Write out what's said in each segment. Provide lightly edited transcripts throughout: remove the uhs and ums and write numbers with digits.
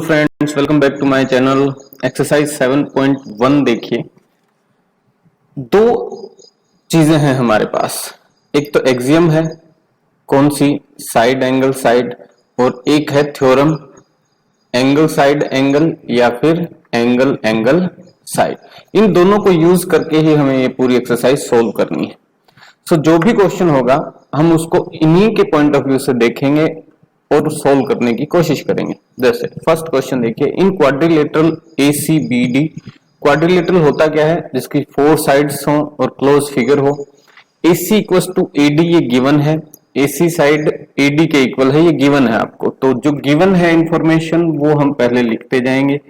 Friends, welcome back to my channel. Exercise 7.1 देखिए। दो चीजें हैं हमारे पास। एक तो एक्सियम है, कौन सी, साइड एंगल साइड, और एक है थ्योरम, एंगल साइड एंगल या फिर एंगल एंगल साइड। इन दोनों को यूज करके ही हमें ये पूरी एक्सरसाइज सोल्व करनी है। सो जो भी क्वेश्चन होगा हम उसको इन्हीं के पॉइंट ऑफ व्यू से देखेंगे और सोल्व करने की कोशिश करेंगे। जैसे फर्स्ट क्वेश्चन देखिए, इन क्वाड्रिलेटरल ACBD। क्वाड्रिलेटरल होता क्या है, जिसकी 4 साइड्स हो और क्लोज फिगर हो। AC इक्वल टू AD ये गिवन है, AC साइड AD के इक्वल है, ये गिवन है आपको। तो जो गिवन है इंफॉर्मेशन वो हम पहले लिखते जाएंगे।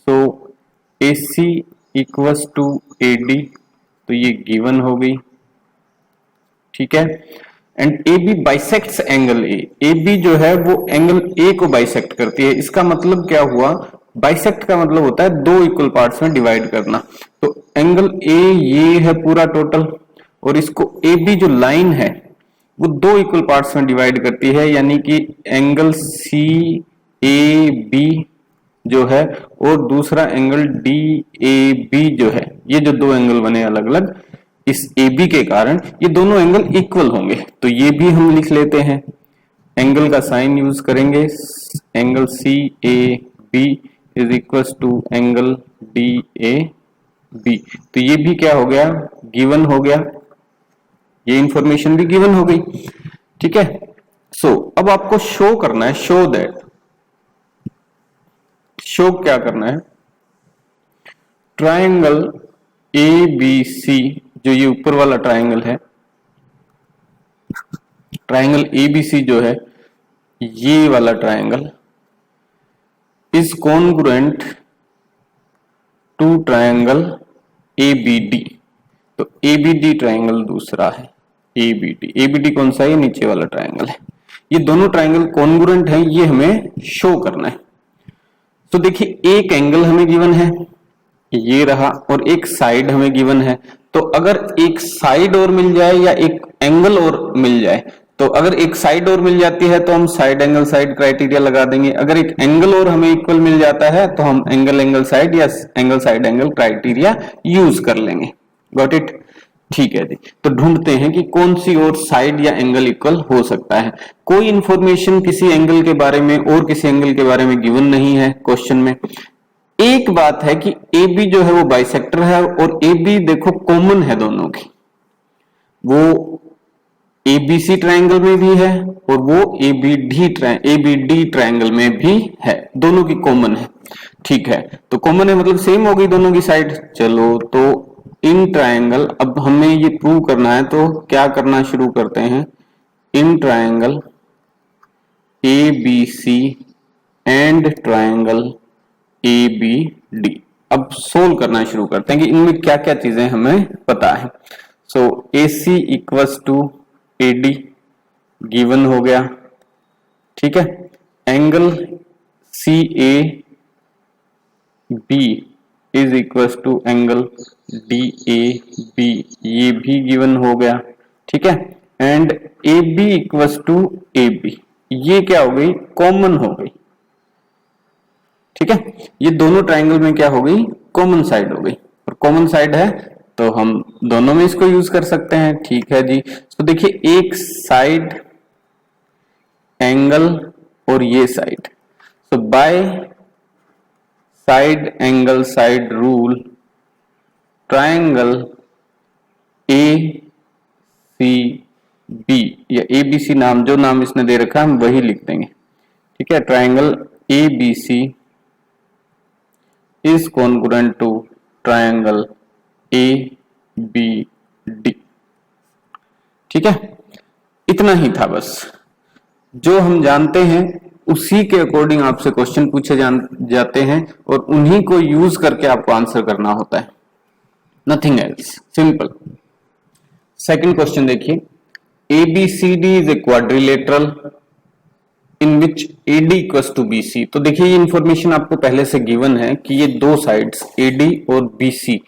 So AC equal to AD, तो ये गिवन हो गई, ठीक है। And A B bisects angle A, A B जो है वो एंगल ए को बाइसेक्ट करती है। इसका मतलब क्या हुआ, बाइसेक्ट का मतलब होता है दो इक्वल पार्ट्स में डिवाइड करना। तो एंगल ए ये है पूरा टोटल, और इसको ए बी जो लाइन है वो दो इक्वल पार्ट्स में डिवाइड करती है, यानी कि एंगल सी ए बी जो है और दूसरा एंगल डी ए बी जो है, ये जो दो एंगल बने अलग अलग, इस ए बी के कारण ये दोनों एंगल इक्वल होंगे। तो ये भी हम लिख लेते हैं, एंगल का साइन यूज करेंगे, angle C A B is equal to angle D A B. तो ये भी क्या हो गया, गिवन हो गया, ये इंफॉर्मेशन भी गिवन हो गई, ठीक है। सो अब आपको शो करना है, शो दैट, शो क्या करना है, ट्राइंगल ए बी सी, जो ये ऊपर वाला ट्राइंगल है, ट्राइंगल एबीसी जो है, ये वाला triangle is congruent to triangle ABD. तो एबीडी ट्राइंगल दूसरा है, एबीडी, एबीडी कौन सा है, नीचे वाला ट्राइंगल है। ये दोनों ट्राइंगल कॉन्ग्रुएंट हैं, ये हमें शो करना है। तो देखिए एक एंगल हमें गिवन है, ये रहा, और एक साइड हमें गिवन है। तो अगर एक साइड और मिल जाए या एक एंगल और मिल जाए, तो अगर एक साइड और मिल जाती है तो हम साइड एंगल साइड क्राइटेरिया लगा देंगे। अगर एक एंगल और हमें इक्वल मिल जाता है तो हम एंगल एंगल साइड या angle side angle criteria use कर लेंगे। गॉट इट, ठीक है जी। तो ढूंढते हैं कि कौन सी और साइड या एंगल इक्वल हो सकता है। कोई इंफॉर्मेशन किसी एंगल के बारे में और किसी एंगल के बारे में गिवन नहीं है क्वेश्चन में। एक बात है कि ए बी जो है वो बाइसेक्टर है, और ए बी देखो कॉमन है दोनों की, वो एबीसी ट्राइंगल में भी है और वो एबीडी ट्राइंगल में भी है, दोनों की कॉमन है, ठीक है। तो कॉमन है मतलब सेम हो गई दोनों की साइड। चलो तो इन ट्राइंगल, अब हमें ये प्रूव करना है तो क्या करना शुरू करते हैं, in triangle A B C and triangle A B D. अब सोल्व करना शुरू करते हैं कि इनमें क्या क्या चीजें हमें पता है। So A C equals to A D given हो गया, ठीक है। Angle C A B is equals to angle D A B, ये भी गिवन हो गया, ठीक है। And A B equals to A B, ये क्या हो गई, कॉमन हो गई, ठीक है। ये दोनों ट्राइंगल में क्या हो गई, कॉमन साइड हो गई, और कॉमन साइड है तो हम दोनों में इसको यूज कर सकते हैं, ठीक है जी। तो देखिए एक साइड एंगल और ये साइड, तो by side angle side rule triangle A C B, या ए बी सी नाम, जो नाम इसने दे रखा है हम वही लिख देंगे, ठीक है। Triangle A B C is congruent to triangle ABD, ठीक है। इतना ही था बस, जो हम जानते हैं उसी के अकॉर्डिंग आपसे क्वेश्चन पूछे जाते हैं और उन्हीं को यूज करके आपको आंसर करना होता है, nothing else, simple. Second question देखिए, ABCD is a quadrilateral in which AD equals to BC। तो देखिए ये इंफॉर्मेशन आपको पहले से गिवन है कि ये दो साइड्स AD और BC,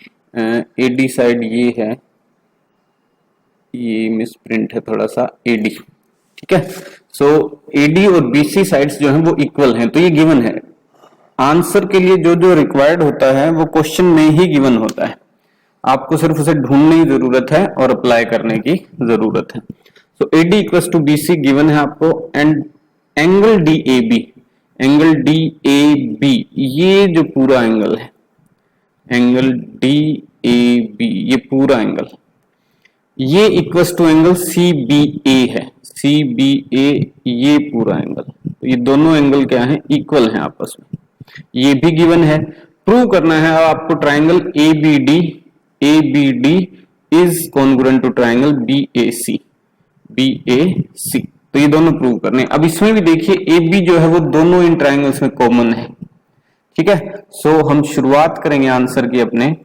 AD साइड ये है, ये मिसप्रिंट है थोड़ा सा, AD, ठीक है। सो AD और BC साइड्स जो हैं वो इक्वल हैं, तो ये गिवन है। आंसर के लिए जो जो रिक्वायर्ड होता है वो क्वेश्चन में ही गिवन होता है, आपको सिर्फ उसे ढूंढने की जरूरत है और अप्लाई करने की जरूरत है। So AD equals to BC given है आपको, and angle DAB, angle DAB ये जो पूरा एंगल है, एंगल DAB ये पूरा एंगल, ये इक्वल्स टू एंगल CBA है, CBA ये पूरा एंगल, तो ये दोनों एंगल क्या है, इक्वल हैं आपस में, ये भी गिवन है। प्रूव करना है अब आपको triangle ABD is congruent to triangle BAC, तो ये दोनों प्रूव करने। अब इसमें भी देखिए AB जो है वो दोनों इन ट्राइंगल्स में कॉमन है, ठीक है। सो हम शुरुआत करेंगे आंसर की अपने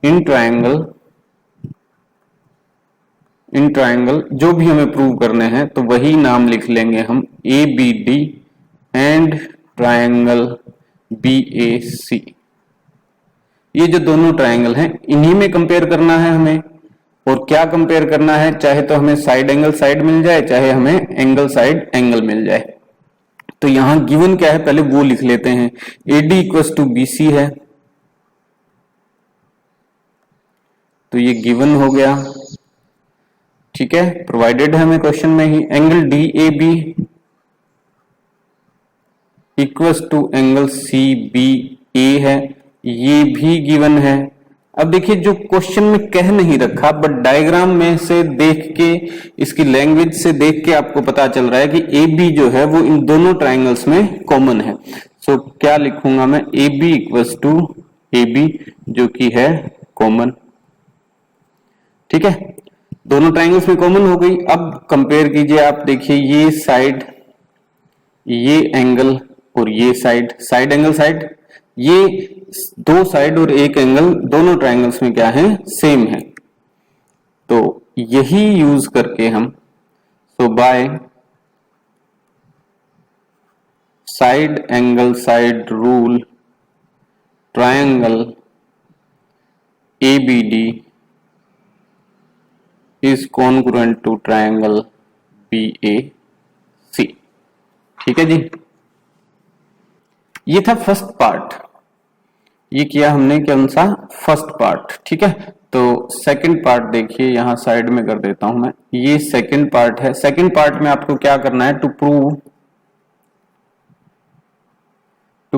इन ट्राइंगल जो भी हमें प्रूव करने हैं, तो वही नाम लिख लेंगे हम ABD एंड ट्राइंगल BAC। ये जो दोनों ट्राइंगल हैं इन्हीं में कंपेयर करना है हमें, और क्या कंपेयर करना है, चाहे तो हमें साइड एंगल साइड मिल जाए, चाहे हमें एंगल साइड एंगल मिल जाए। तो यहां गिवन क्या है पहले वो लिख लेते हैं, AD इक्वल्स टू BC है, तो ये गिवन हो गया, ठीक है, प्रोवाइडेड है हमें क्वेश्चन में ही। Angle DAB equals to angle CBA है, ये भी गिवन है। अब देखिए जो क्वेश्चन में कह नहीं रखा बट डायग्राम में से देख के, इसकी लैंग्वेज से देख के आपको पता चल रहा है कि AB जो है वो इन दोनों ट्राइंगल्स में कॉमन है। सो क्या लिखूंगा मैं, AB इक्वल्स टू AB जो कि है कॉमन, ठीक है, दोनों ट्राइंगल्स में कॉमन हो गई। अब कंपेयर कीजिए आप, देखिए ये साइड, ये एंगल और ये साइड, साइड एंगल साइड, ये दो साइड और एक एंगल दोनों ट्राइंगल्स में क्या है, सेम है। तो यही यूज करके हम, so by side angle side rule triangle ABD is congruent to triangle BAC, ठीक है जी। ये था फर्स्ट पार्ट, ये किया हमने कौन सा, फर्स्ट पार्ट, ठीक है। तो सेकंड पार्ट देखिए, यहां साइड में कर देता हूं मैं, ये सेकंड पार्ट है। सेकंड पार्ट में आपको क्या करना है, to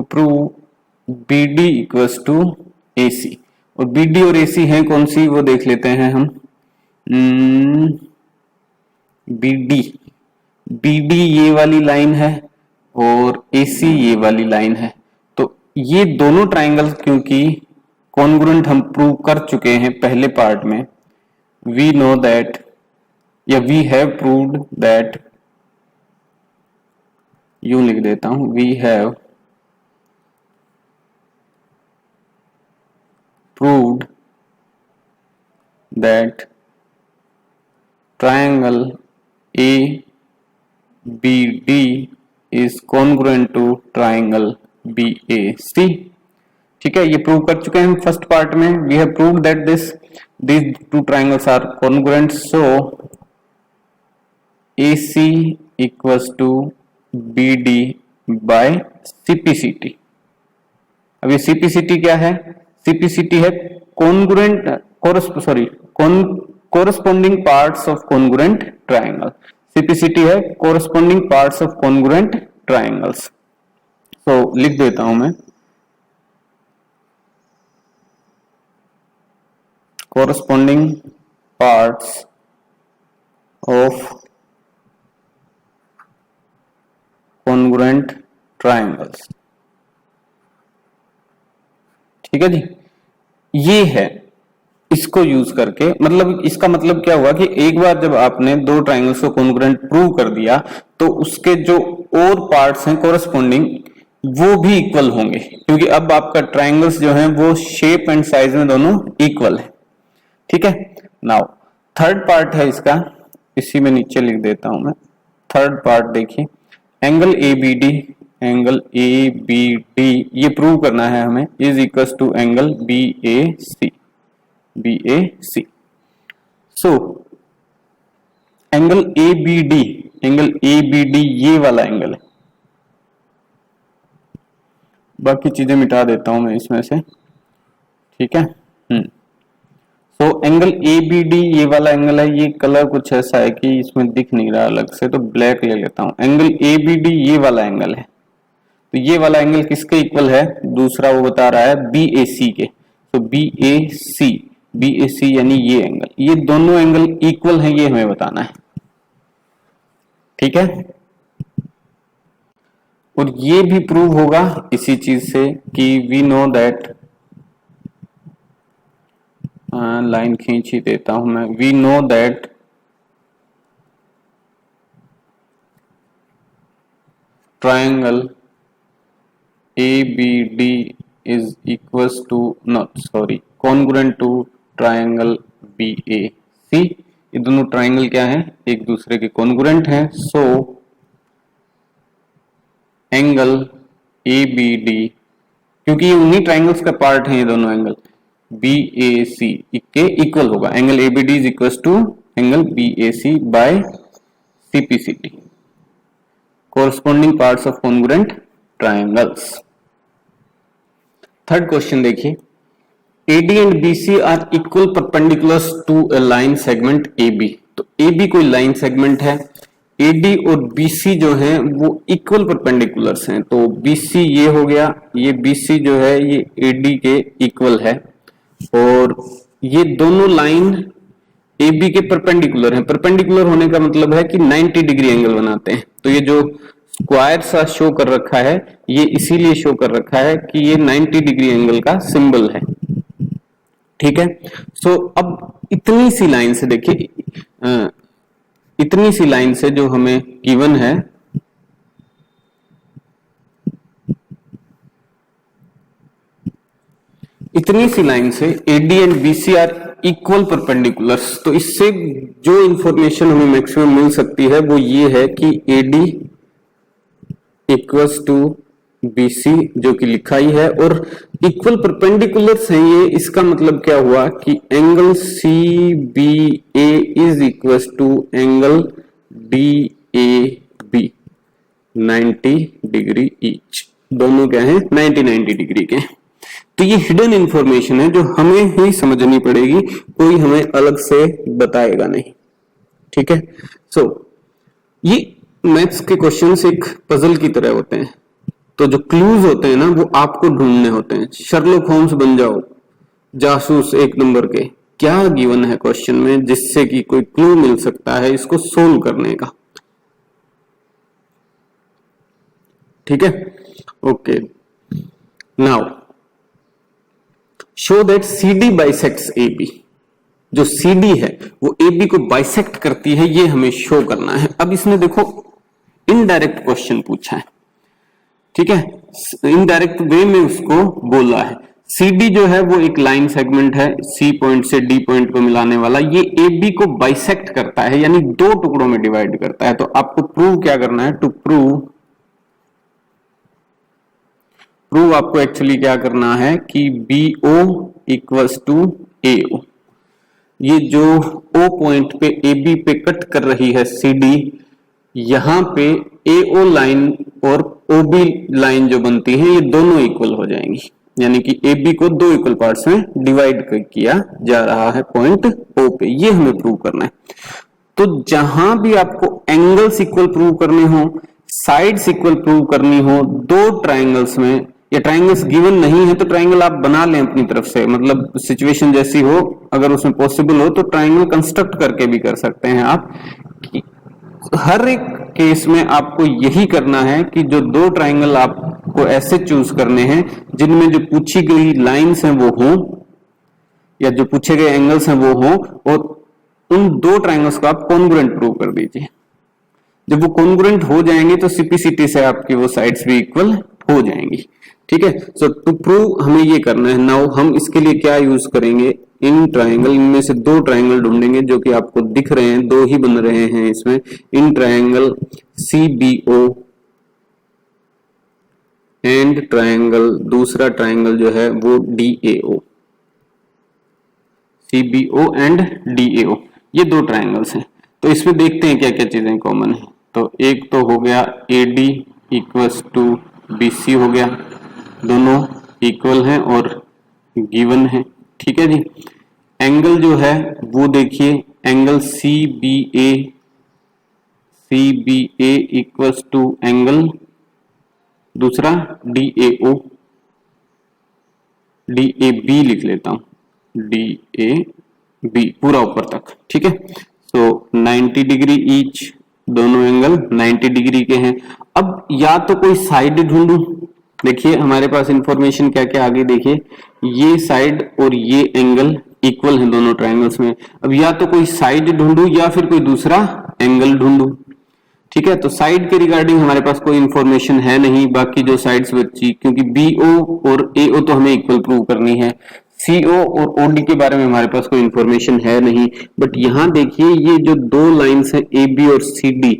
prove BD equals to AC, और BD और AC है कौन सी वो देख लेते हैं हम। BD ये वाली लाइन है और AC ये वाली लाइन है, तो ये दोनों ट्राइंगल क्योंकि कॉन्ग्रुएंट हम प्रूव कर चुके हैं पहले पार्ट में, वी नो दैट या वी हैव प्रूव्ड दैट, यूं लिख देता हूं, we have proved that triangle ABD is congruent to triangle BAC, ठीक है, ये प्रूव कर चुके हैं हम फर्स्ट पार्ट में। We have proved that these two triangles are congruent, so AC equals to BD by CPCT। अब ये CPCT क्या है, CPCT है corresponding parts of congruent triangle। CPCT है corresponding parts of congruent triangles। so लिख देता हूं मैं, corresponding parts of congruent triangles, ठीक है जी। ये है, इसको यूज करके, मतलब इसका मतलब क्या हुआ कि एक बार जब आपने दो ट्राइंगल्स को कॉन्ग्रुएंट प्रूव कर दिया तो उसके जो और पार्ट्स हैं कोरस्पॉन्डिंग वो भी इक्वल होंगे, क्योंकि अब आपका ट्राइंगल्स जो हैं वो शेप एंड साइज में दोनों इक्वल है, ठीक है। नाउ थर्ड पार्ट है इसका, इसी में नीचे लिख देता हूं मैं। थर्ड पार्ट देखिए, एंगल ABD ये प्रूव करना है हमें, is equal to angle BAC। So angle ABD ये वाला एंगल है, बाकी चीजें मिटा देता हूं मैं इसमें से, ठीक है। तो एंगल ए बी डी ये वाला एंगल है, ये कलर कुछ ऐसा है कि इसमें दिख नहीं रहा अलग से, तो ब्लैक ले लेता हूं। एंगल ए बी डी ये वाला एंगल है, तो ये वाला एंगल किसके इक्वल है, दूसरा वो बता रहा है बी ए सी के। तो बी ए सी यानी ये एंगल, ये दोनों एंगल इक्वल है, ये हमें बताना है, ठीक है। और ये भी प्रूव होगा इसी चीज से कि वी नो दैट, लाइन खींच ही देता हूं मैं, we know that triangle ABD is equals to not sorry congruent to triangle BAC। ये दोनों ट्राइंगल क्या है, एक दूसरे के कॉन्ग्रुएंट हैं। सो एंगल ABD, क्योंकि ये उन्हीं ट्राइंगल्स का पार्ट है, ये दोनों एंगल BAC के इक्वल होगा। Angle ABD is equal to angle BAC by CPCT, corresponding parts of congruent triangles। Third question देखिए, AD and BC are equal perpendiculars to a line segment AB। तो AB कोई line segment है, AD और BC जो है वो equal perpendiculars हैं। तो BC ये हो गया, ये BC जो है ये AD के इक्वल है, और ये दोनों लाइन AB के परपेंडिकुलर हैं। परपेंडिकुलर होने का मतलब है कि 90 डिग्री एंगल बनाते हैं। तो ये जो स्क्वायर सा शो कर रखा है, ये इसीलिए शो कर रखा है कि ये 90 डिग्री एंगल का सिंबल है, ठीक है। सो अब इतनी सी लाइन से देखिए, इतनी सी लाइन से जो हमें गिवन है, इतनी सी लाइन से AD and BC are equal perpendiculars. तो इससे जो इंफॉर्मेशन हमें मैक्सिमम मिल सकती है वो ये है कि AD इक्वल्स टू BC जो कि लिखा ही है, और इक्वल परपेंडिकुलर्स हैं ये। इसका मतलब क्या हुआ कि angle CBA is equals to angle DAB 90 degree each, दोनों क्या है 90 डिग्री के। तो ये हिडन इंफॉर्मेशन है जो हमें ही समझनी पड़ेगी, कोई हमें अलग से बताएगा नहीं, ठीक है। सो ये मैथ्स के क्वेश्चंस एक पजल की तरह होते हैं। तो जो क्लूज होते हैं ना वो आपको ढूंढने होते हैं। शर्लॉक होम्स बन जाओ, जासूस एक नंबर के, क्या गिवन है क्वेश्चन में जिससे कि कोई क्लू मिल सकता है इसको सोल्व करने का, ठीक है। Okay, now show that CD bisects AB। जो CD है वो AB को बाइसेक्ट करती है, ये हमें शो करना है। अब इसने देखो इनडायरेक्ट क्वेश्चन पूछा है, ठीक है, इनडायरेक्ट वे में उसको बोला है। CD जो है वो एक लाइन सेगमेंट है, C पॉइंट से D पॉइंट को मिलाने वाला, ये AB को बाइसेक्ट करता है, यानी दो टुकड़ों में डिवाइड करता है। तो आपको प्रूव क्या करना है, टू प्रूव आपको एक्चुअली क्या करना है कि BO इक्वल्स टू AO। ये जो O पॉइंट पे AB पे कट कर रही है CD, यहां पे AO लाइन और OB लाइन जो बनती है ये दोनों इक्वल हो जाएंगी, यानी कि AB को दो इक्वल पार्ट्स में डिवाइड किया जा रहा है पॉइंट O पे। ये हमें प्रूव करना है। तो जहां भी आपको एंगल्स इक्वल प्रूव करने हो, साइड्स इक्वल प्रूव करनी हो, दो ट्राइंगल्स में, या ट्राइंगल्स गिवन नहीं है तो ट्राइंगल आप बना लें अपनी तरफ से, मतलब सिचुएशन जैसी हो, अगर उसमें पॉसिबल हो तो ट्राइंगल कंस्ट्रक्ट करके भी कर सकते हैं आप। हर एक केस में आपको यही करना है कि जो दो ट्राइंगल आपको ऐसे चूज करने हैं जिनमें जो पूछी गई लाइंस हैं वो हो, या जो पूछे गए एंगल्स हैं वो हो, और उन दो ट्राइंगल्स को आप कॉन्ग्रुएंट प्रूव कर दीजिए। जब वो कॉन्ग्रुएंट हो जाएंगे तो CPCT से आपकी वो साइड्स भी इक्वल हो जाएंगी, ठीक है। सो टू प्रूव हमें ये करना है। नाउ हम इसके लिए क्या यूज करेंगे, इन ट्राइंगल, इनमें से दो ट्राइंगल ढूंढेंगे जो कि आपको दिख रहे हैं, दो ही बन रहे हैं इसमें। In triangle CBO and triangle, दूसरा ट्राइंगल जो है वो DAO, CBO एंड DAO, ये दो ट्राइंगल्स हैं। तो इसमें देखते हैं क्या क्या चीजें कॉमन है। तो एक तो हो गया AD इक्वल्स टू BC हो गया, दोनों इक्वल हैं और गिवन है। ठीक है जी। एंगल जो है वो देखिए, angle C B A equals to angle दूसरा D A O, D A B लिख लेता हूं, डी ए बी पूरा ऊपर तक। ठीक है। सो 90 डिग्री ईच, दोनों एंगल 90 डिग्री के हैं। अब या तो कोई साइड ढूंढूं, देखिए हमारे पास इंफॉर्मेशन क्या क्या आगे देखिए, ये साइड और ये एंगल इक्वल हैं दोनों ट्रायंगल्स में। अब या तो कोई साइड ढूंढूं या फिर कोई दूसरा एंगल ढूंढूं। ठीक है, तो साइड के रिगार्डिंग हमारे पास कोई इंफॉर्मेशन है नहीं, बाकी जो साइड्स बची, क्योंकि बीओ और एओ तो हमें इक्वल प्रूव करनी है, सीओ और ओडी के बारे में हमारे पास कोई इंफॉर्मेशन है नहीं। बट यहां देखिए ये जो दो लाइंस हैं ए बी और सी डी,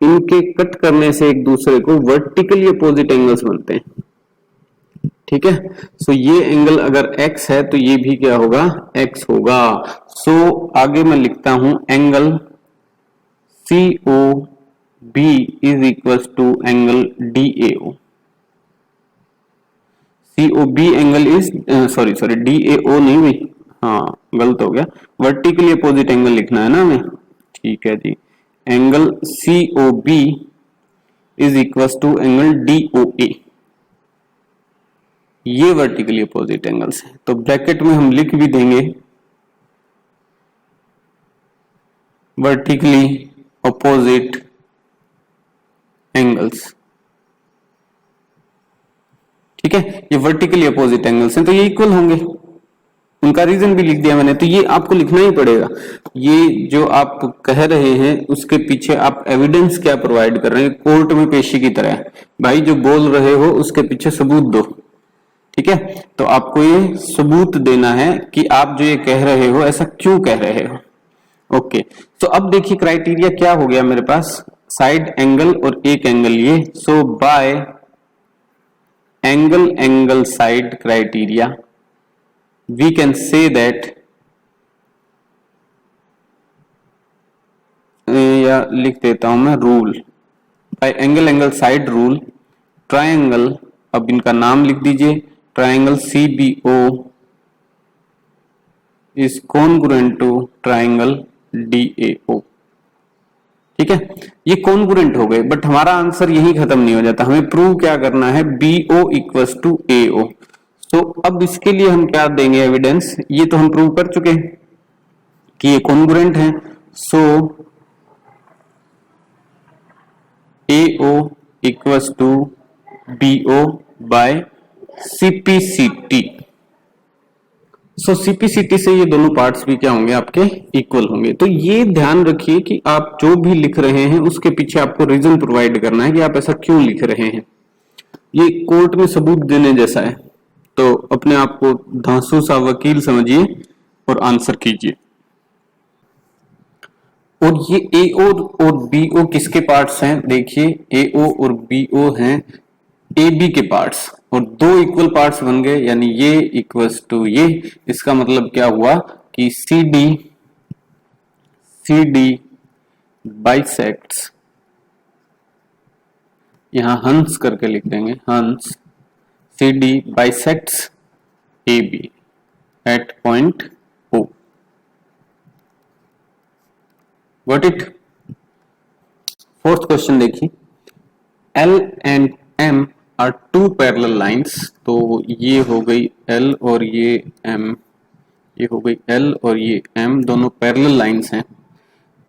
इनके कट करने से एक दूसरे को वर्टिकली अपोजिट एंगल्स बनते हैं। ठीक है, सो ये एंगल अगर x है तो ये भी क्या होगा, x होगा। सो आगे मैं लिखता हूं angle CO B is equal to angle DAO। COB angle is sorry DAO नहीं भाई, हाँ गलत हो गया, वर्टिकली अपोजिट एंगल लिखना है ना हमें। ठीक है जी, angle COB is equal to angle DOA, ये वर्टिकली अपोजिट एंगल्स है। तो ब्रैकेट में हम लिख भी देंगे वर्टिकली अपोजिट एंगल्स। ठीक है, ये वर्टिकली अपोजिट एंगल्स हैं तो ये इक्वल होंगे, उनका रीजन भी लिख दिया मैंने। तो ये आपको लिखना ही पड़ेगा, ये जो आप कह रहे हैं उसके पीछे आप एविडेंस क्या प्रोवाइड कर रहे हैं, कोर्ट में पेशी की तरह। भाई जो बोल रहे हो उसके पीछे सबूत दो। ठीक है, तो आपको ये सबूत देना है कि आप जो ये कह रहे हो ऐसा क्यों कह रहे हो। ओके, तो अब देखिए क्राइटेरिया क्या हो गया मेरे पास, साइड एंगल और एक एंगल ये। So by angle side criteria we can say that, या लिख देता हूं मैं rule, by angle side rule triangle, अब इनका नाम लिख दीजिए, triangle CBO is congruent to triangle DAO। ठीक है, ये कॉन्ग्रुएंट हो गए, बट हमारा आंसर यही खत्म नहीं हो जाता, हमें प्रूव क्या करना है, BO इक्वल्स टू AO। तो अब इसके लिए हम क्या देंगे एविडेंस, ये तो हम प्रूव कर चुके हैं कि ये कॉन्ग्रुएंट है। So AO equals to BO by CPCT। So CPCT से ये दोनों पार्ट्स भी क्या होंगे, आपके इक्वल होंगे। तो ये ध्यान रखिए कि आप जो भी लिख रहे हैं उसके पीछे आपको रीजन प्रोवाइड करना है कि आप ऐसा क्यों लिख रहे हैं। ये कोर्ट में सबूत देने जैसा है, तो अपने आप को धांसू सा वकील समझिए और आंसर कीजिए। और ये AO और BO किसके पार्ट्स हैं, देखिए AO और BO हैं AB के पार्ट्स, और दो इक्वल पार्ट्स बन गए, यानी ये इक्वल्स टू ये। इसका मतलब क्या हुआ कि CD बाइसेक्ट्स, यहां हंस करके लिख देंगे, hence CD bisects AB at point O। Got it. Fourth question देखिए, L and M are two parallel lines, तो ये हो गई L और ये M, ये हो गई L और ये M, दोनों पैरेलल लाइंस हैं।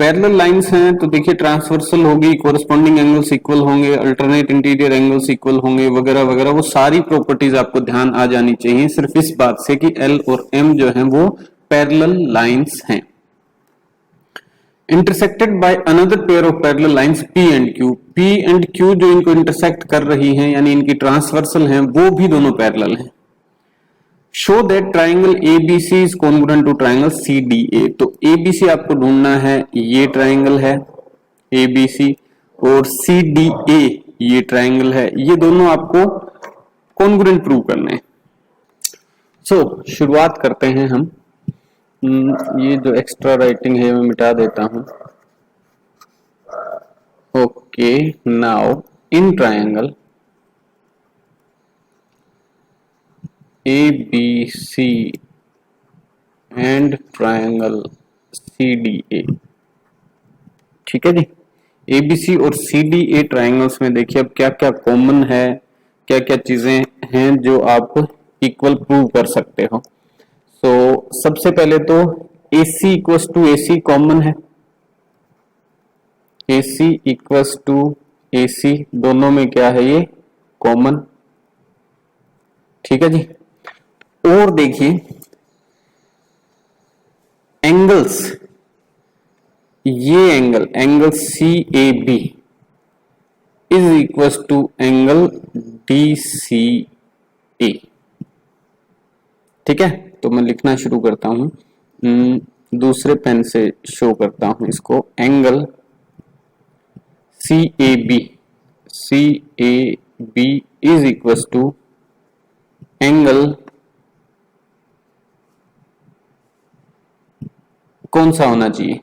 पैरेलल लाइंस हैं तो देखिए ट्रांसवर्सल होगी, कोरिस्पोंडिंग एंगल्स इक्वल होंगे, अल्टरनेट इंटीरियर एंगल्स इक्वल होंगे, वगैरह वगैरह, वो सारी प्रॉपर्टीज आपको ध्यान आ जानी चाहिए सिर्फ इस बात से कि L और M जो हैं वो पैरेलल लाइंस हैं। Intersected by another pair of parallel lines P and Q जो इनको इंटरसेक्ट कर रही हैं यानी इनकी ट्रांसवर्सल हैं, वो भी दोनों पैरेलल हैं। Show that triangle ABC is congruent to triangle CDA। तो ABC आपको ढूंढना है, ये ट्राइंगल है ABC, और CDA ये ट्राइंगल है, ये दोनों आपको कॉन्ग्रुएंट प्रूव करने हैं। सो शुरुआत करते हैं हम। ये जो एक्स्ट्रा राइटिंग है मैं मिटा देता हूं। Okay, now in triangle A B C and triangle C D A. ठीक है जी, एबीसी और सी डी ए ट्राइंगल्स में देखिए अब क्या क्या कॉमन है, क्या क्या चीजें हैं जो आप इक्वल प्रूव कर सकते हो। सो सबसे पहले तो AC equals to AC common है, AC इक्वल्स टू AC दोनों में क्या है ये कॉमन। ठीक है जी, और देखिए एंगल्स, ये angle C A B is equals to angle D C A. ठीक है, तो मैं लिखना शुरू करता हूं, दूसरे पेन से शो करता हूं इसको। Angle C A B is equals to angle कौन सा होना चाहिए,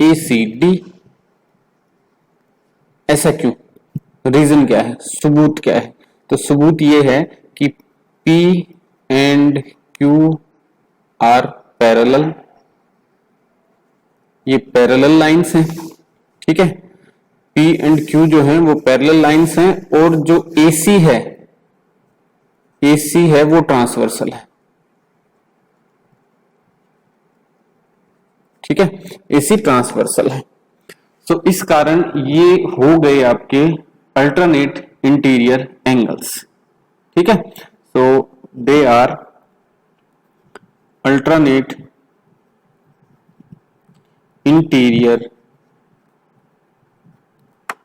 ACD। ऐसा क्यों, रीजन क्या है, सबूत क्या है? तो सबूत ये है कि P and Q are parallel, ये पैरेलल लाइंस हैं। ठीक है, P एंड Q जो हैं वो पैरेलल लाइंस हैं, और जो AC है वो ट्रांसवर्सल है। ठीक है, AC ट्रांसवर्सल है। तो इस कारण ये हो गए आपके अल्टरनेट इंटीरियर एंगल्स। ठीक है, so they are alternate interior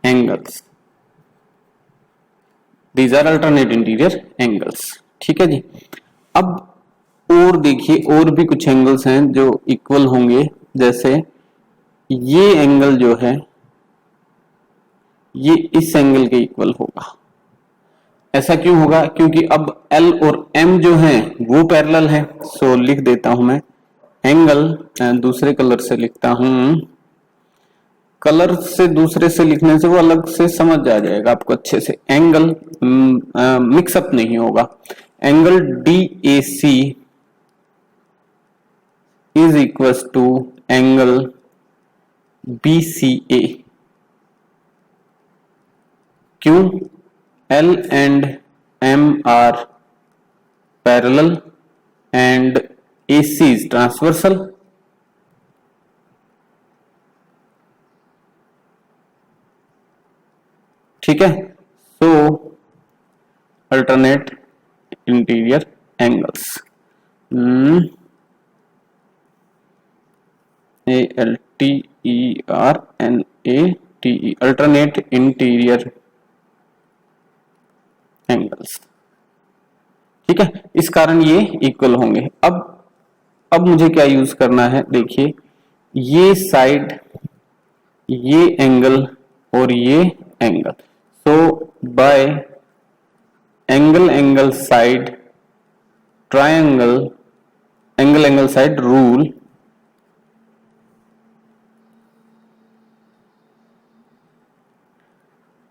angles, these are alternate interior angles. ठीक है जी, अब और देखिए और भी कुछ एंगल्स हैं जो इक्वल होंगे, जैसे ये एंगल जो है ये इस एंगल के इक्वल होगा। ऐसा क्यों होगा, क्योंकि अब L और M जो हैं वो पैरेलल है। सो लिख देता हूं मैं एंगल, दूसरे कलर से लिखता हूं, कलर से दूसरे से लिखने से वो अलग से समझ आ जाएगा आपको अच्छे से, एंगल मिक्सअप नहीं होगा। Angle DAC is equals to angle BCA। क्यों, L and M are parallel and AC is transversal। ठीक है, so alternate interior angles, ALTERNATE, alternate interior angles. ठीक है, इस कारण ये इक्वल होंगे। अब मुझे क्या यूज करना है, देखिए ये साइड, ये एंगल और ये angle. So by angle side triangle angle side rule,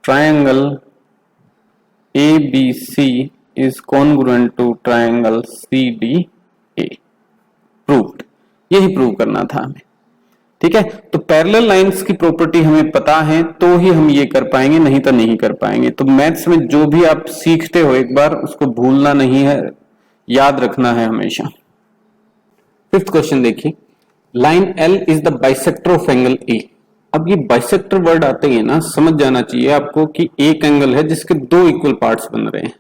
triangle ABC is congruent to triangle CDA। Proved, यही प्रूव करना था हमें। ठीक है, तो पैरेलल लाइंस की प्रॉपर्टी हमें पता है तो ही हम ये कर पाएंगे, नहीं तो नहीं कर पाएंगे। तो मैथ्स में जो भी आप सीखते हो एक बार उसको भूलना नहीं है, याद रखना है हमेशा। फिफ्थ क्वेश्चन देखिए, line L is the bisector of angle A। अब ये बाइसेक्टर वर्ड आते ही ना समझ जाना चाहिए आपको कि एक एंगल है जिसके दो इक्वल पार्ट्स बन रहे हैं।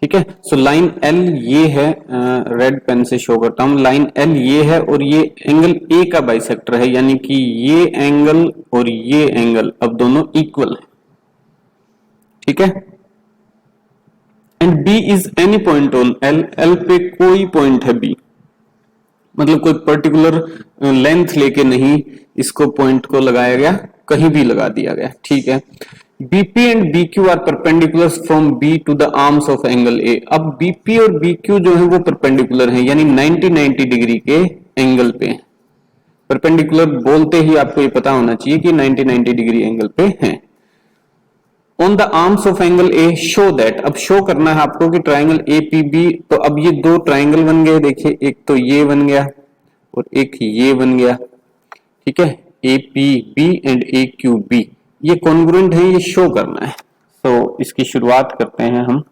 ठीक है, सो लाइन L ये है, रेड पेन से शो करता हूं, लाइन L ये है और ये एंगल A का बाइसेक्टर है, यानी कि ये एंगल और ये एंगल अब दोनों इक्वल है। ठीक है, and B is any point on L, L पे कोई पॉइंट है B, मतलब कोई पर्टिकुलर लेंथ लेके नहीं इसको पॉइंट को लगाया गया, कहीं भी लगा दिया गया। ठीक है, BP and BQ are perpendicular from B to the arms of angle A। अब BP और BQ जो है वो परपेंडिकुलर हैं, यानी 90 डिग्री के एंगल पे। परपेंडिकुलर बोलते ही आपको ये पता होना चाहिए कि 90 डिग्री एंगल पे हैं। On the arms of angle A show that, अब शो करना है आपको कि ट्राइंगल ए पी बी, तो अब ये दो ट्राइंगल बन गए, देखिए एक तो ये बन गया और एक ये बन गया, ठीक है, A P B and A Q B, ये कॉन्ग्रुएंट है, ये शो करना है। तो इसकी शुरुआत करते हैं हम।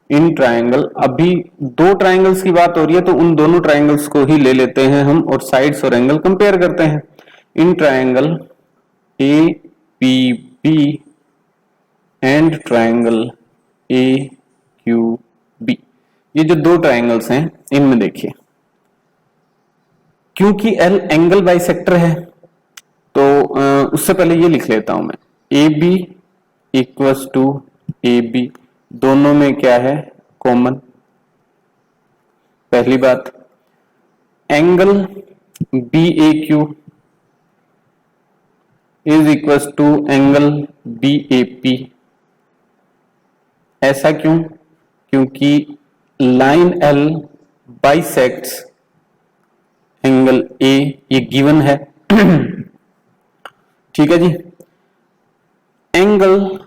इन ट्राइंगल, अभी दो ट्राइंगल्स की बात हो रही है तो उन दोनों ट्राइंगल्स को ही ले लेते हैं हम और साइड्स और एंगल कंपेयर करते हैं। In triangle A P B and triangle A Q B, ये जो दो ट्राइंगल्स हैं इनमें देखिए, क्योंकि एल एंगल बाइसेक्टर है तो उससे पहले ये लिख लेता हूं मैं, A B equals to A B, दोनों में क्या है कॉमन, पहली बात। Angle B A Q is equals to angle B A P, ऐसा क्यों? क्योंकि line L bisects angle A, ये गिवन है ठीक है जी। Angle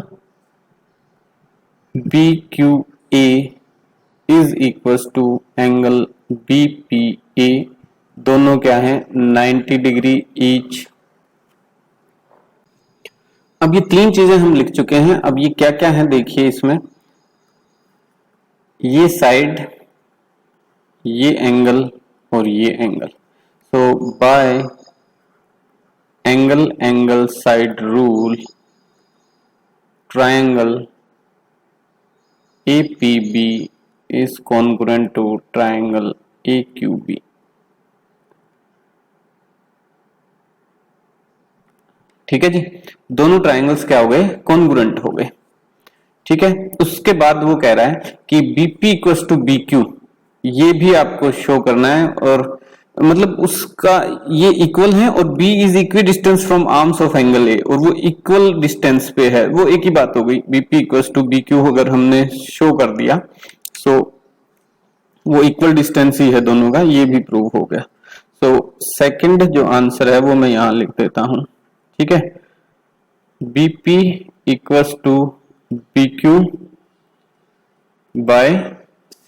B Q A is equals to angle B P A, दोनों क्या है 90 डिग्री ईच। अब ये तीन चीजें हम लिख चुके हैं, अब ये क्या क्या है देखिए इसमें, ये साइड, ये एंगल और ये angle. So by angle angle side rule, triangle APB is congruent to triangle AQB। ठीक है जी, दोनों ट्राइंगल्स क्या हो गए कॉन्ग्रुएंट हो गए, ठीक है। उसके बाद वो कह रहा है कि BP इक्वल्स टू BQ, ये भी आपको शो करना है, और मतलब उसका ये इक्वल है और B is equi distance from arms of angle A, और वो इक्वल डिस्टेंस पे है, वो एक ही बात हो गई। BP इक्वल्स टू BQ अगर हमने शो कर दिया सो वो इक्वल डिस्टेंस ही है दोनों का, ये भी प्रूव हो गया। सो सेकंड जो आंसर है वो मैं यहां लिख देता हूं, ठीक है। BP equals to BQ by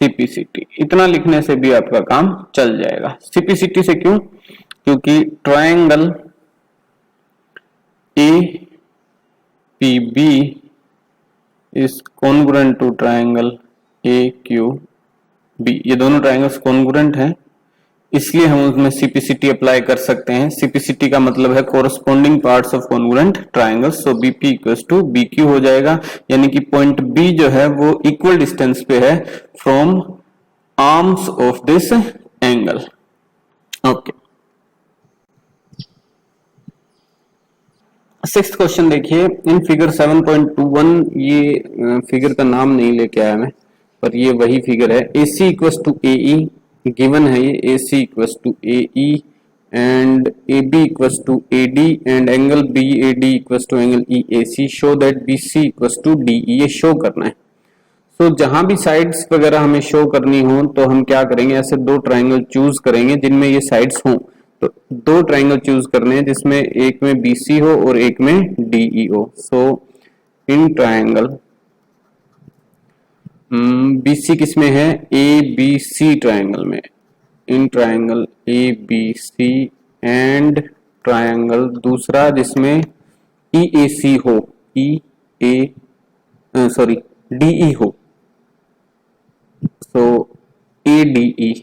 CPCT, इतना लिखने से भी आपका काम चल जाएगा। CPCT से क्यों? क्योंकि triangle APB is congruent to triangle AQB, ये दोनों ट्रायंगल्स कॉन्ग्रुएंट हैं, इसलिए हम उसमें CPCT अप्लाई कर सकते हैं। CPCT का मतलब है corresponding parts of congruent triangles. So BP equals to BQ हो जाएगा, यानी कि पॉइंट B जो है वो इक्वल डिस्टेंस पे है from arms of this angle. Okay, sixth question देखिए, इन फिगर 7.21, ये फिगर का नाम नहीं लेके आया मैं, पर ये वही फिगर है। AC equals to AE given है, ये AC equals to AE and AB equals to AD and angle BAD equals to angle EAC, show that BC equals to DE, ये शो करना है। तो जहां भी साइड्स वगैरह हमें शो करनी हो तो हम क्या करेंगे, ऐसे दो ट्राइंगल चूज करेंगे जिनमें ये साइड्स हो, तो दो ट्राइंगल चूज करने हैं जिसमें एक में BC हो और एक में DE हो। सो इन ट्राइंगल BC किसमें है, ABC ट्राइंगल में, इन ट्राइंगल ABC एंड ट्राइंगल दूसरा जिसमें EAC हो, DE हो, सो ADE,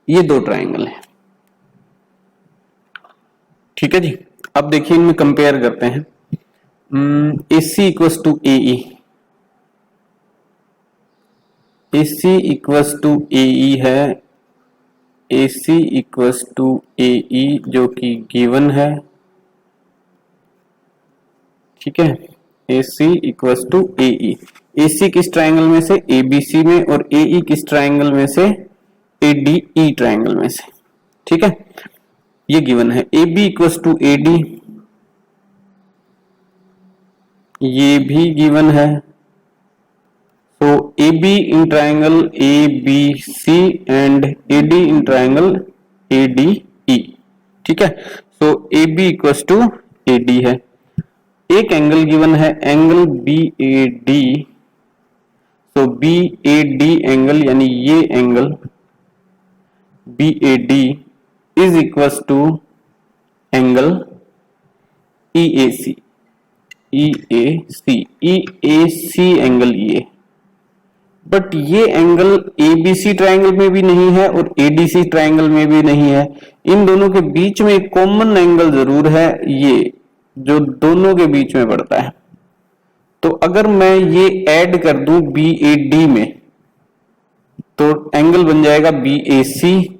ये दो ट्राइंगल है, ठीक है जी। अब देखिए इनमें कंपेयर करते हैं। AC equals to AE, AC equals to AE है, AC इक्वल्स टू AE जो कि गिवन है, ठीक है। AC equals to AE, AC किस ट्राइंगल में से, ABC में, और AE किस ट्राइंगल में से, ADE ट्राइंगल में से, ठीक है, ये गिवन है। AB इक्वल्स टू AD, ये भी गिवन है। तो AB in triangle ABC and AD in triangle ADE, ठीक है। So AB equals to AD है, एक एंगल गिवन है एंगल बी ए डी, तो बी ए डी एंगल यानी ये angle B A D is equal to angle E A C, E A C angle ये, बट ये एंगल एबीसी ट्रायंगल में भी नहीं है और एडीसी ट्रायंगल में भी नहीं है। इन दोनों के बीच में एक कॉमन एंगल जरूर है, ये जो दोनों के बीच में पड़ता है। तो अगर मैं ये ऐड कर दूं बी ए डी में तो एंगल बन जाएगा बी ए सी,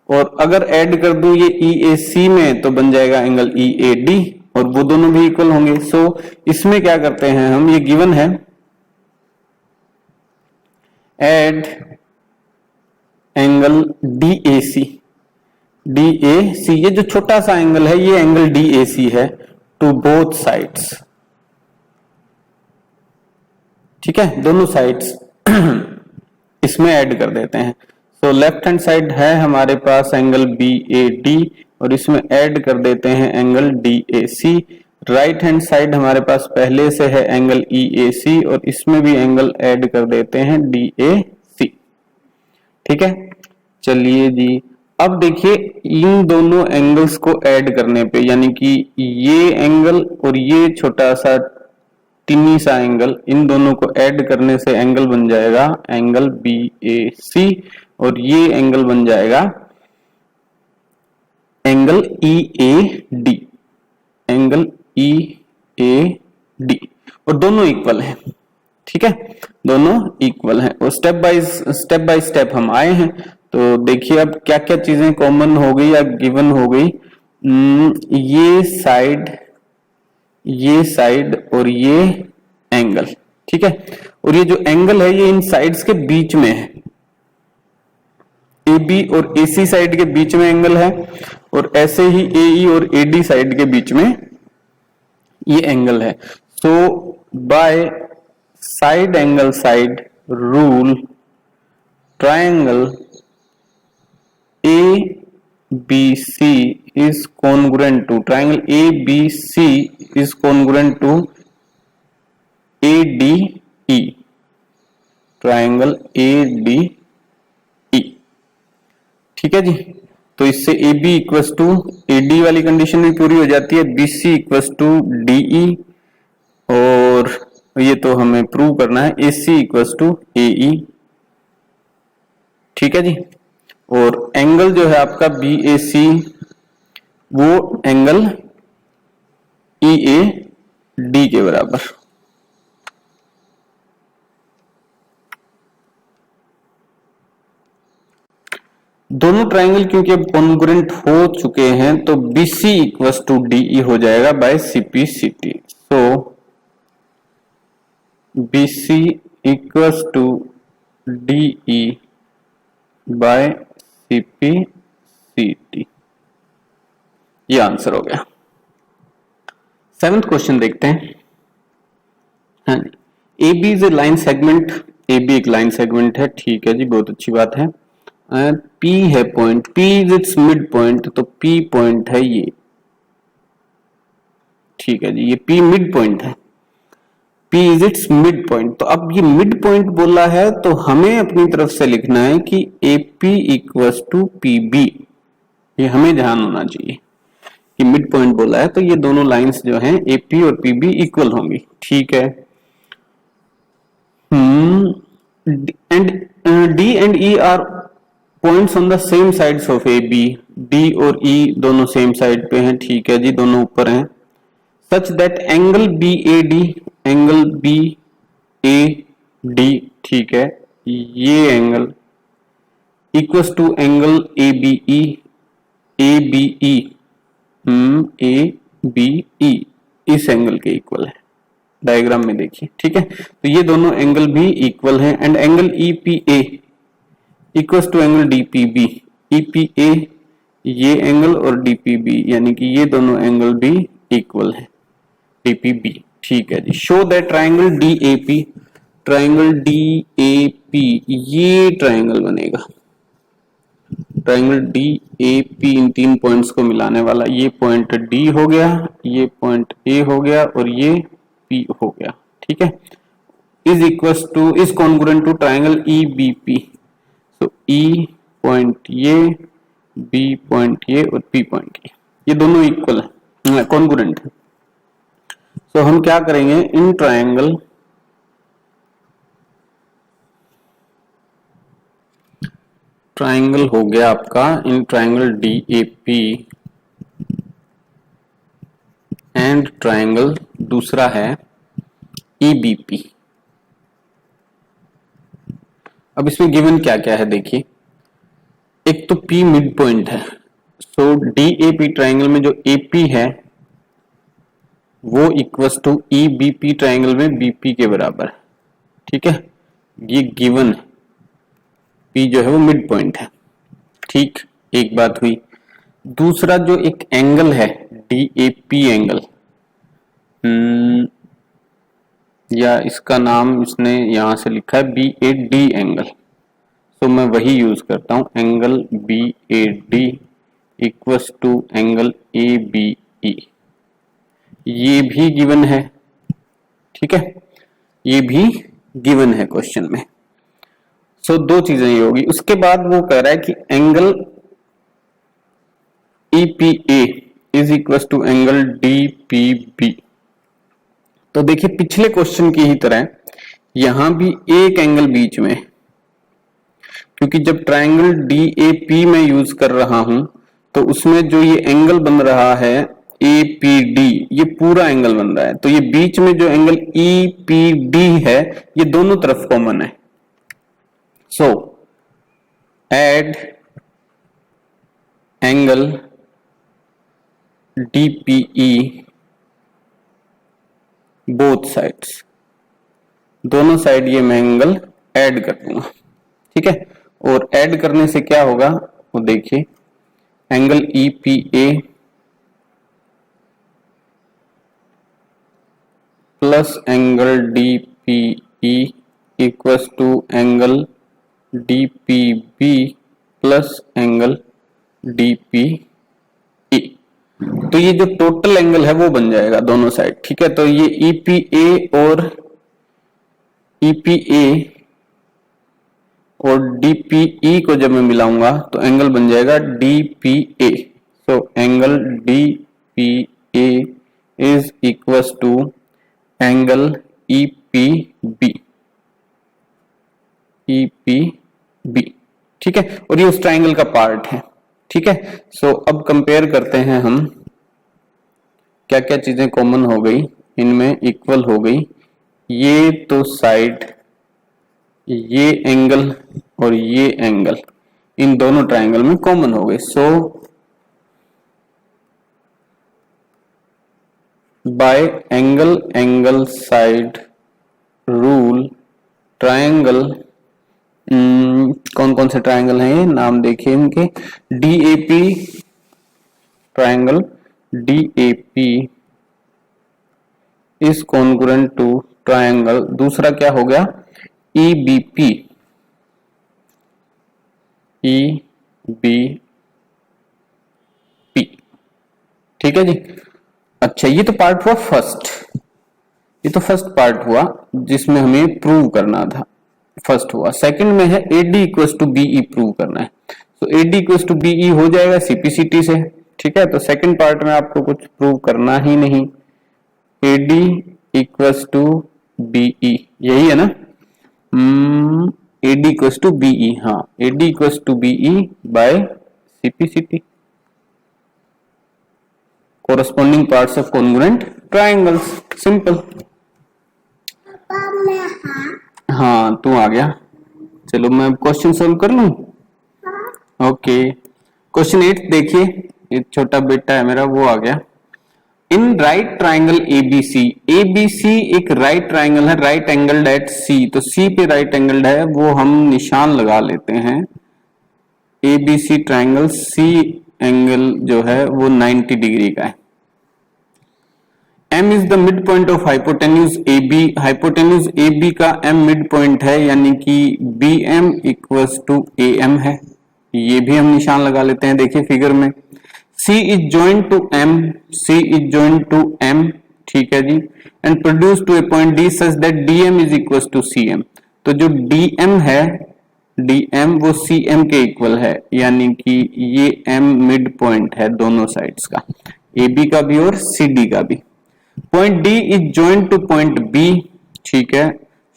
और अगर ऐड कर दूं ये ई ए सी में तो बन जाएगा एंगल ई ए डी, और वो दोनों भी इक्वल होंगे। सो इसमें क्या करते हैं हम, ये गिवन है एड एंगल डी ए सी, ये जो छोटा सा एंगल है ये एंगल डी ए सी है टू बोथ साइड्स, ठीक है, दोनों साइड्स इसमें ऐड कर देते हैं। तो लेफ्ट हैंड साइड है हमारे पास एंगल बी ए डी और इसमें ऐड कर देते हैं angle D A C. Right hand side हमारे पास पहले से है एंगल ई ए सी और इसमें भी एंगल ऐड कर देते हैं डी ए सी, ठीक है। चलिए जी, अब देखिए इन दोनों एंगल्स को ऐड करने पे, यानी कि ये एंगल और ये छोटा सा टिनी सा एंगल, इन दोनों को ऐड करने से एंगल बन जाएगा एंगल बी ए सी, और ये एंगल बन जाएगा एंगल ई ए डी, एंगल ई ए डी, और दोनों इक्वल हैं, ठीक है, दोनों इक्वल हैं। और स्टेप बाय स्टेप हम आए हैं। तो देखिए अब क्या क्या चीजें कॉमन हो गई या गिवन हो गई। ये साइड और ये एंगल, ठीक है, और ये जो एंगल है ये इन साइड्स के बीच में है, ए बी और ए सी साइड के बीच में एंगल है, और ऐसे ही ए ई और ए डी साइड के बीच में ये एंगल है। So by side angle side rule, triangle A B C is congruent to triangle ABC is congruent to ADE, triangle ADE, ठीक है जी। तो इससे AB इक्वल्स टू AD वाली कंडीशन भी पूरी हो जाती है, BC इक्वल्स टू DE, और ये तो हमें प्रूव करना है AC इक्वल्स टू AE, ठीक है जी। और एंगल जो है आपका BAC वो एंगल EAD के बराबर। दोनों ट्रायंगल क्योंकि अब कॉन्ग्रुएंट हो चुके हैं तो BC इक्वल्स टू DE हो जाएगा by CPCT। So BC equals to DE by CPCT, ये आंसर हो गया। 7th क्वेश्चन देखते हैं। हाँ, AB is a line segment, AB एक लाइन सेगमेंट है, ठीक है जी, बहुत अच्छी बात है। P है point, P is it's mid point, तो P पॉइंट है ये, ठीक है जी, ये P मिड पॉइंट है, P is it's mid point. तो अब ये मिड पॉइंट बोला है तो हमें अपनी तरफ से लिखना है कि AP इक्वल्स टू PB, ये हमें ध्यान होना चाहिए कि मिड पॉइंट बोला है तो ये दोनों लाइंस जो हैं AP और PB इक्वल होंगी, ठीक है। And D and E are points on the same sides of AB, D और E दोनों सेम साइड पे हैं, ठीक है जी, दोनों ऊपर हैं। Such that angle BAD, angle BAD, ठीक है, ये angle equals to angle ABE, ABE, ABE इस एंगल के इक्वल है, डायग्राम में देखिए, ठीक है। तो ये दोनों एंगल भी इक्वल हैं। And angle EPA equals to angle DPB, EPA ये एंगल और DPB यानी कि ये दोनों एंगल भी इक्वल है DPB, ठीक है जी। Show that triangle DAP, triangle DAP ये ट्रायंगल बनेगा, ट्राइंगल डी ए पी इन तीन पॉइंट्स को मिलाने वाला ये पॉइंट डी हो गया, ये पॉइंट ए हो गया और ये पी हो गया, ठीक है। Is equal to is congruent to triangle E B P. So E point ये, बी पॉइंट ये और पी पॉइंट ये दोनों इक्वल है, कॉन्ग्रुएंट है। सो हम क्या करेंगे, इन ट्राइंगल ट्राइंगल हो गया आपका in triangle D A P and triangle दूसरा है ई बी पी। अब इसमें गिवन क्या क्या है देखिए, एक तो P मिड पॉइंट है। So D A P triangle में जो ए पी है वो equals to E B P triangle में बी पी के बराबर, ठीक है। ये गिवन है, P जो है वो मिड पॉइंट है, ठीक, एक बात हुई। दूसरा जो एक एंगल है डी ए पी एंगल, या इसका नाम इसने यहां से लिखा है बी ए डी एंगल, तो मैं वही यूज करता हूं, angle B A D equals to angle A B E. ये भी गिवन है, ठीक है, ये भी गिवन है क्वेश्चन में। सो दो चीजें ये होगी। उसके बाद वो कह रहा है कि angle E P A is equal to angle D P B. तो देखिए पिछले क्वेश्चन की ही तरह यहां भी एक एंगल बीच में, क्योंकि जब ट्राइंगल डी ए पी में यूज कर रहा हूं तो उसमें जो ये एंगल बन रहा है ए पी डी, ये पूरा एंगल बन रहा है, तो ये बीच में जो एंगल ई पी डी है ये दोनों तरफ कॉमन है। So add angle DPE both sides, दोनों साइड ये मैं एंगल ऐड कर दूंगा, ठीक है। और ऐड करने से क्या होगा वो देखिए, angle EPA plus angle DPE equals to angle DPB plus angle DPE। तो ये जो टोटल एंगल है वो बन जाएगा दोनों साइड, ठीक है। तो ये EPA और EPA और DPE को जब मैं मिलाऊंगा तो एंगल बन जाएगा DPA। So angle DPA is equals to angle EPB, EPB, ठीक है। और ये उस ट्राइंगल का पार्ट है, ठीक है। सो अब कंपेयर करते हैं हम, क्या क्या चीजें कॉमन हो गई इनमें, इक्वल हो गई। ये तो साइड, ये एंगल और ये एंगल इन दोनों ट्राइंगल में कॉमन हो गए। So by angle side rule triangle, कौन कौन से ट्राइंगल हैं ये नाम देखिए इनके, DAP triangle DAP is congruent to triangle, दूसरा क्या हो गया EBP, ठीक है जी। अच्छा ये तो पार्ट हुआ फर्स्ट, ये तो फर्स्ट पार्ट हुआ जिसमें हमें प्रूव करना था, फर्स्ट हुआ। सेकंड में है AD equals to BE prove करना है। तो AD इक्वल्स टू BE हो जाएगा CPCT से, ठीक है। तो सेकंड पार्ट में आपको कुछ प्रूव करना ही नहीं, AD इक्वल्स टू BE यही है ना, AD इक्वल्स टू BE, हाँ AD equals to BE by CPCT, corresponding parts of congruent triangles, simple. हाँ तू आ गया, चलो मैं क्वेश्चन सोल्व कर लूं। ओके क्वेश्चन 8 देखिए, एक छोटा बेटा है मेरा वो आ गया। In right triangle ABC, ABC एक राइट ट्राइंगल है, राइट एंगल्ड एट C, तो C पे राइट एंगल्ड है वो हम निशान लगा लेते हैं। ABC ट्राइंगल C एंगल जो है वो 90 डिग्री का है। M is the mid point of hypotenuse AB, hypotenuse AB का M मिड पॉइंट है, यानी कि BM इक्वल्स टू AM है, ये भी हम निशान लगा लेते हैं। देखिए फिगर में C is joined to M, C is joined to M, ठीक है जी, and produced to a point D such that DM is equal to CM। तो जो DM है, DM वो CM के इक्वल है, यानी कि ये M मिड पॉइंट है दोनों साइड्स का, AB का भी और CD का भी। Point D is joined two point B, ठीक है,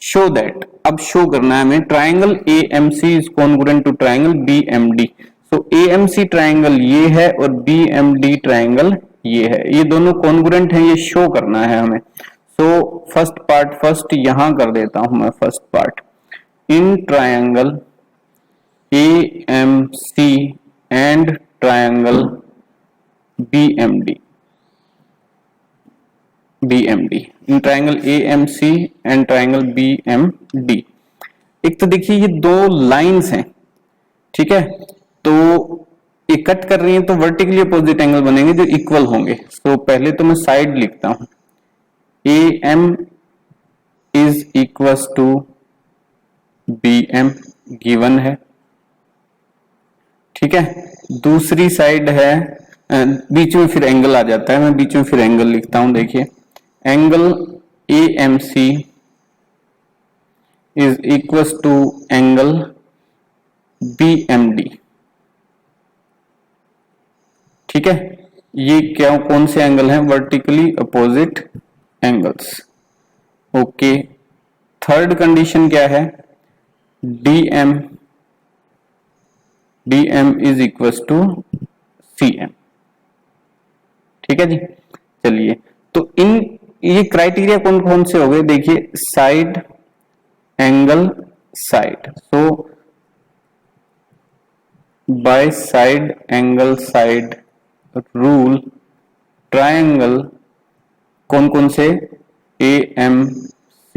शो दैट, अब शो करना है हमें, triangle AMC is congruent to triangle BMD। So AMC triangle ये है और BMD ट्राइंगल ये है, ये दोनों कॉन्ग्रुएंट हैं, ये शो करना है हमें। सो फर्स्ट पार्ट फर्स्ट यहां कर देता हूं मैं, first part in triangle AMC and triangle BMD in triangle AMC and triangle BMD। एक तो देखिए ये दो लाइंस हैं, ठीक है, तो ये कट कर रही हैं तो वर्टिकली अपोजिट एंगल बनेंगे जो इक्वल होंगे। तो पहले तो मैं साइड लिखता हूं, AM is equal to BM given है, ठीक है। दूसरी साइड है, बीच में फिर एंगल आ जाता है, मैं बीच में फिर एंगल लिखता हूं, देखिए angle AMC is equal to angle BMD, ठीक है। ये क्या कौन से एंगल हैं, vertically opposite angles, okay. Third condition क्या है, DM is equal to CM, ठीक है जी। चलिए तो इन ये क्राइटेरिया कौन कौन से हो गए, देखिए side angle side, so by side angle side rule triangle कौन कौन से, AMC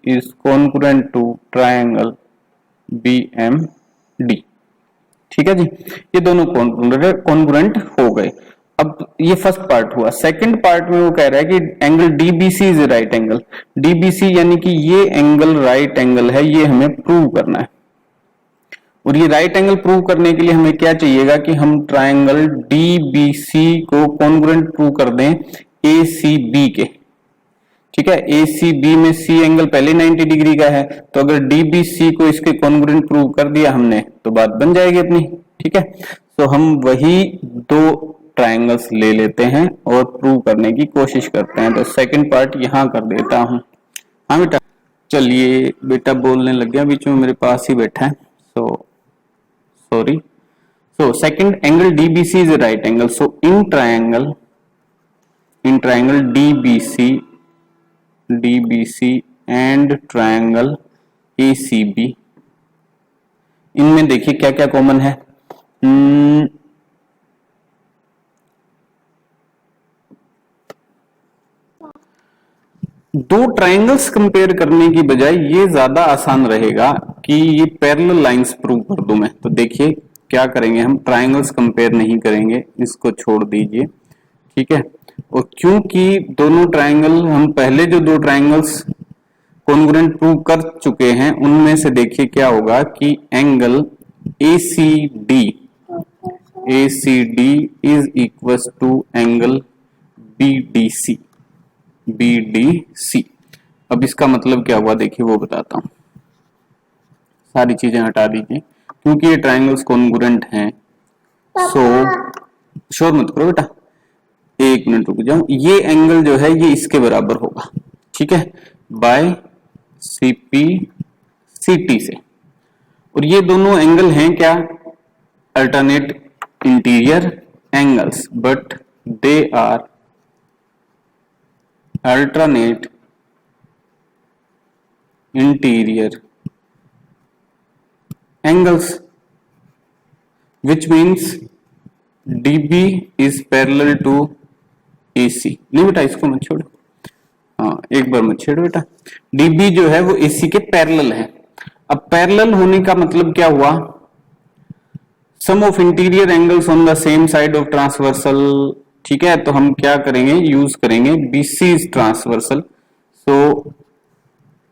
is congruent to triangle BMD, ठीक है जी। ये दोनों कॉन्ग्रुएंट हो गए। अब ये फर्स्ट पार्ट हुआ। सेकंड पार्ट में वो कह रहा है कि angle DBC is right angle, DBC यानी कि ये एंगल राइट एंगल है, ये हमें प्रूव करना है। और ये राइट एंगल प्रूव करने के लिए हमें क्या चाहिएगा कि हम ट्राइंगल DBC को कॉन्ग्रुएंट प्रूव कर दें ACB के, ठीक है। ACB में C एंगल पहले 90 डिग्री का है, तो अगर DBC को इसके कॉन्ग्रुएंट प्रूव कर दिया हमने तो बात बन जाएगी अपनी, ठीक है। तो हम वही दो ट्राइंगल्स ले लेते हैं और प्रूव करने की कोशिश करते हैं। तो सेकंड पार्ट यहां कर देता हूं। हाँ बेटा, चलिए बेटा बोलने लग गया, बीच में मेरे पास ही बैठा है, so sorry. So second angle DBC is a right angle, so in triangle DBC and triangle ACB, इनमें देखिए क्या क्या कॉमन है। दो ट्राइंगल्स कंपेयर करने की बजाय ये ज्यादा आसान रहेगा कि ये पैरेलल लाइंस प्रूव कर दूं मैं। तो देखिए क्या करेंगे, हम ट्राइंगल्स कंपेयर नहीं करेंगे, इसको छोड़ दीजिए, ठीक है। और क्योंकि दोनों ट्राइंगल हम पहले जो दो ट्राइंगल्स कॉन्ग्रुएंट प्रूव कर चुके हैं उनमें से देखिए क्या होगा कि angle ACD is equal to angle BDC। अब इसका मतलब क्या हुआ देखिए वो बताता हूं, सारी चीजें हटा दीजिए क्योंकि ये ट्राइंगल्स कॉन्ग्रुएंट हैं। सो शोर मत करो बेटा, एक मिनट रुक जाओ। ये एंगल जो है ये इसके बराबर होगा, ठीक है, बाय CT से। और ये दोनों एंगल हैं क्या, alternate interior angles, but they are alternate interior angles, which means DB is parallel to AC। नहीं बेटा इसको मत छोड़ो, हाँ एक बार मत छेड़ो बेटा। DB जो है वो AC के पैरेलल है। अब पैरेलल होने का मतलब क्या हुआ, sum of interior angles on the same side of transversal, ठीक है। तो हम क्या करेंगे, यूज करेंगे BC is transversal, so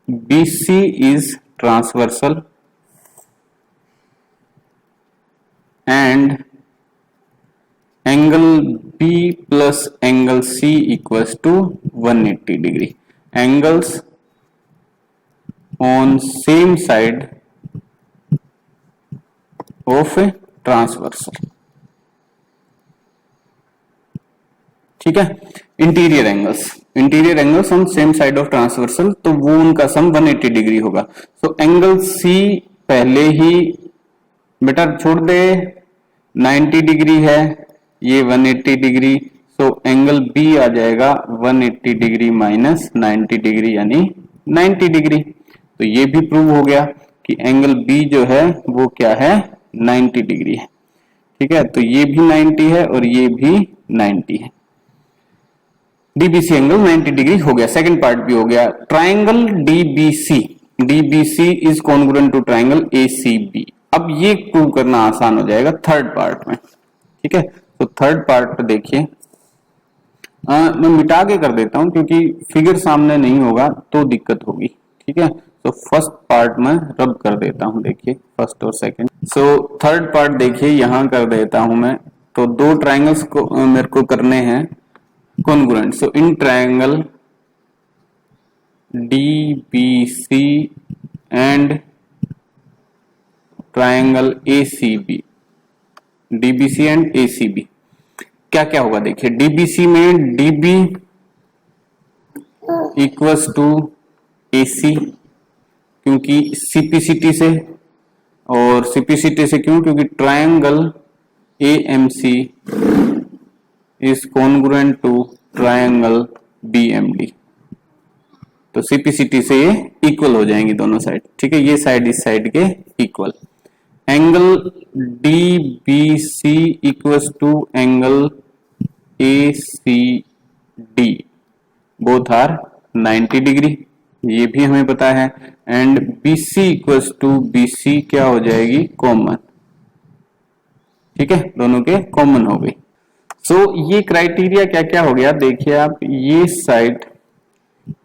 BC is transversal and angle B plus angle C equals to 180 degree, angles on same side of a transversal. ठीक है, interior angles on same side of transversal, तो वो उनका सम 180 degree होगा। So angle C पहले ही बेटा छोड़ दे, 90 degree है, ये 180 डिग्री, सो एंगल बी आ जाएगा 180 डिग्री माइनस 90 डिग्री यानी 90 डिग्री। तो ये भी प्रूव हो गया कि एंगल बी जो है वो क्या है, 90 डिग्री है। ठीक है, तो ये भी 90 है और ये भी 90 है, डीबीसी एंगल 90 डिग्री हो गया। सेकंड पार्ट भी हो गया, triangle DBC is congruent to triangle ACB. अब ये प्रूव करना आसान हो जाएगा थर्ड पार्ट में। ठीक है, तो थर्ड पार्ट देखिए, मैं मिटा के कर देता हूं क्योंकि फिगर सामने नहीं होगा तो दिक्कत होगी। ठीक है, तो फर्स्ट पार्ट में रब कर देता हूं, देखिए फर्स्ट और सेकंड। सो थर्ड पार्ट देखिए यहां कर देता हूं मैं। तो दो ट्राइंगल्स को मेरे को करने हैं congruent. So in triangle DBC and triangle ACB, DBC and ACB क्या क्या होगा देखिए। DBC में DB इक्वल्स टू AC, क्योंकि CPCT से, और CPCT से क्यों, क्योंकि triangle AMC is congruent to triangle BMD। तो CPCT से ये इक्वल हो जाएंगी दोनों साइड। ठीक है, ये साइड इस साइड के equal. Angle DBC equals to angle ACD, both are 90 degree, ये भी हमें पता है। And BC equals to BC क्या हो जाएगी, कॉमन। ठीक है, दोनों के कॉमन हो गई। सो ये क्राइटेरिया क्या क्या हो गया देखिए आप, ये साइड,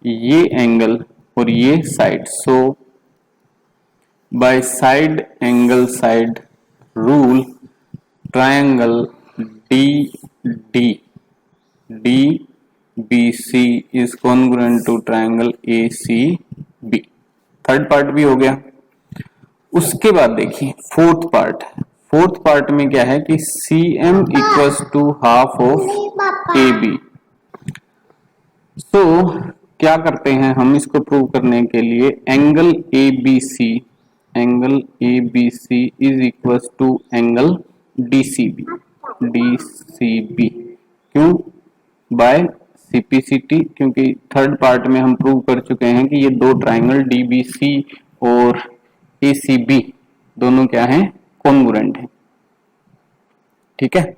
ये एंगल और ये side. So by side angle side rule triangle DBC is congruent to triangle ACB। Third part भी हो गया। उसके बाद देखिए फोर्थ पार्ट में क्या है कि CM equals to half of AB। So क्या करते हैं हम इसको प्रूव करने के लिए, angle ABC is equals to angle DCB। क्यों, बाय CPCT, क्योंकि थर्ड पार्ट में हम प्रूव कर चुके हैं कि ये दो ट्राइंगल DBC और ACB दोनों क्या हैं, कॉन्ग्रुएंट है। ठीक है,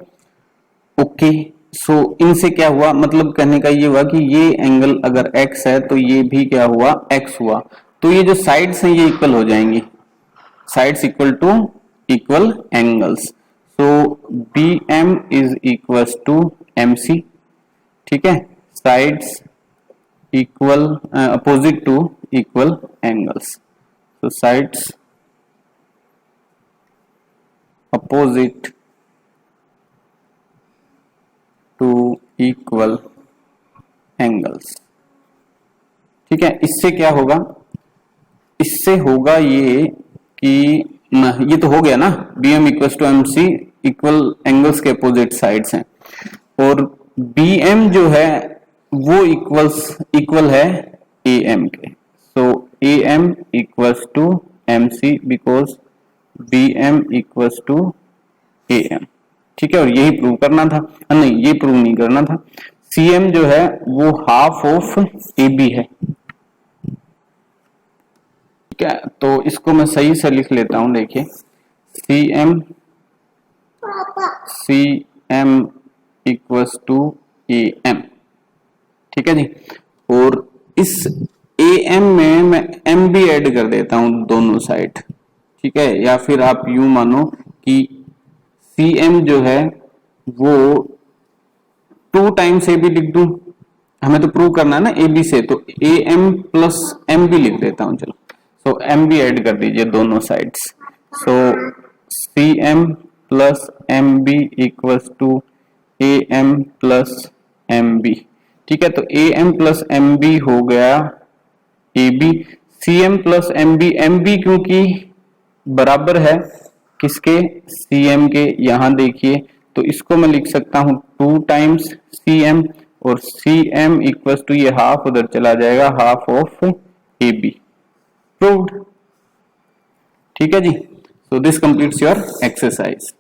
ओके। सो इनसे क्या हुआ, मतलब कहने का ये हुआ कि ये एंगल अगर x है तो ये भी क्या हुआ, x हुआ। तो ये जो साइड्स हैं ये इक्वल हो जाएंगी, sides equal to equal angles. So BM is equals to MC। ठीक है, sides equal opposite to equal angles. तो sides opposite to equal angles. ठीक है, इससे क्या होगा, इससे होगा ये कि ये तो हो गया ना, BM equal to MC, equal angles के अपोजिट साइड्स हैं, और BM जो है वो इक्वल है AM के। So AM equals to MC because BM equals to AM। ठीक है, और यही प्रूव करना था, नहीं ये प्रूव नहीं करना था। CM जो है वो हाफ ऑफ AB है। ठीक है, तो इसको मैं सही से लिख लेता हूं, देखिए CM इक्वल्स टू AM। ठीक है जी, और इस AM में मैं M भी ऐड कर देता हूं दोनों साइड। ठीक है, या फिर आप यूं मानो कि CM जो है वो 2 टाइम्स AB लिख दूं, हमें तो प्रूव करना है ना AB से, तो AM प्लस M भी लिख देता हूं। चलो, सो M भी ऐड कर दीजिए दोनों sides. So CM plus M B equals to A M plus M B. ठीक है, तो A M plus M B हो गया A B. C M plus M B क्योंकि बराबर है किसके, सी एम के। यहां देखिए तो इसको मैं लिख सकता हूं 2 टाइम्स सी एम, और सी एम इक्वल्स टू ये हाफ उधर चला जाएगा, half of A B. Proved. ठीक है जी, so this completes your exercise.